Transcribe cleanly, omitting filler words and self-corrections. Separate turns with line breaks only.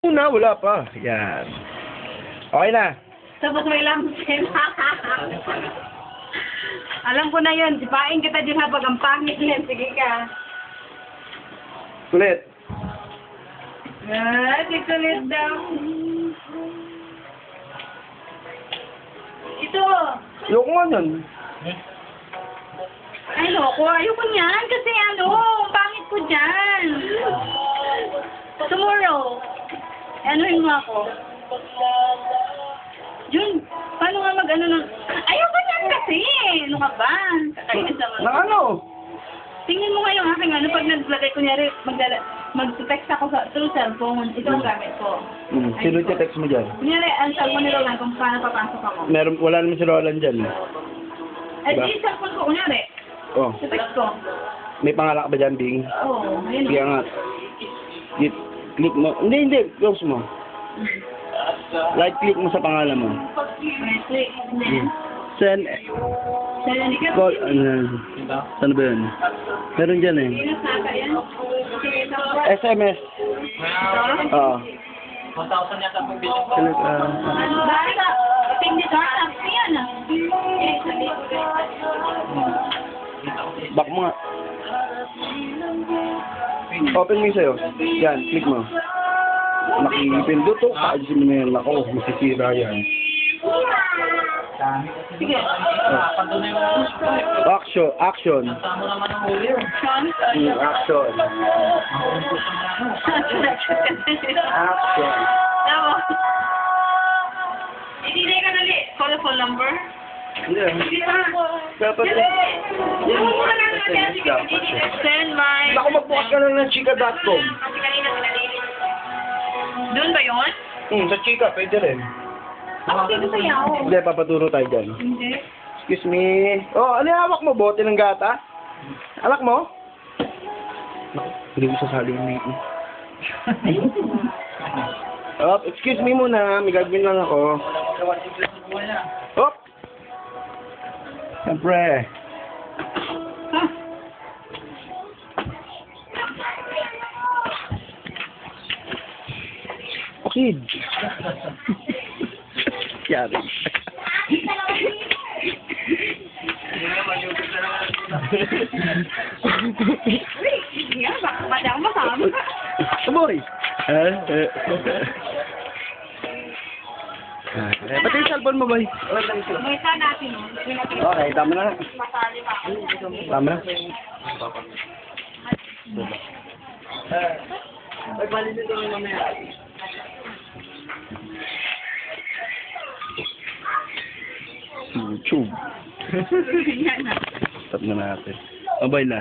Una, wala pa. Yan. Okay na.
Tapos may lamsin. Alam ko na yun. Sipain kita din habang ang pangit yan. Sige ka.
Kulit.
Ah, di kulit daw. Ito.
Ayoko nga nun.
Ay, loko. Ayoko niyan. Kasi ano, ang pangit ko dyan. Tomorrow. Anuhin mo ako. Jun, paano nga mag-ano ng... Ayoko niyan kasi. Ano ka ba? Kakainis naman.
Na ano?
Tingnan mo nga yung aking ano, pag naglagay, kunyari, mag-text ako through cellphone, ito ang gamit ko.
Sino text mo dyan?
Kunyari, ang cellphone ni Roland kung paano papasok ako.
Wala naman si Roland dyan.
Eh,
Diba?
di cellphone ko, kunyari,
Oh,
sa text ko.
may pangalak ba dyan, Bing?
Oo, ayun.
Kaya nga. Click mo. Hindi. Close mo. Right click mo sa pangalan mo.
Click.
Send.
Send ka.
Call. Saan ba yun? Meron dyan eh.
Saka yan.
SMS. Oo.
1,000 yata po bilhin.
Select,
Bakit ka? Hindi ka. Yan ah.
back mo nga. Open mo yung sa'yo. Yan, click mo. Nakipindot to. Kaajin mo na yan. Ako, masisira yan.
Sige.
Action. Action.
Tama naman ang huli yun.
Action. Action.
Tama. Hindi ka nali. Call the phone number.
Hindi. Dapat
Send my...
Ako magbukas ka lang ng chika.com.
Doon ba yun?
Sa chika, pwede rin.
Ako dito sa yaw.
Hindi, papaturo tayo dyan.
Hindi.
Excuse me. Oh, ano yung hawak mo? Bote ng gata? Alak mo? Naku, hindi mo sasali yung meeting. Oh, excuse me muna. May gagawin lang ako. Oh! Siyempre. Okay. Yari.
Nga, bakit ako masama?
Saboy. Pati yung cellphone mo, boy.
May isa natin, no?
Okay, tama na.
Masali pa.
Tama na.
Ay, bali nito naman mamaya.
YouTube.
Yan na.
Stop na natin. Mabay na.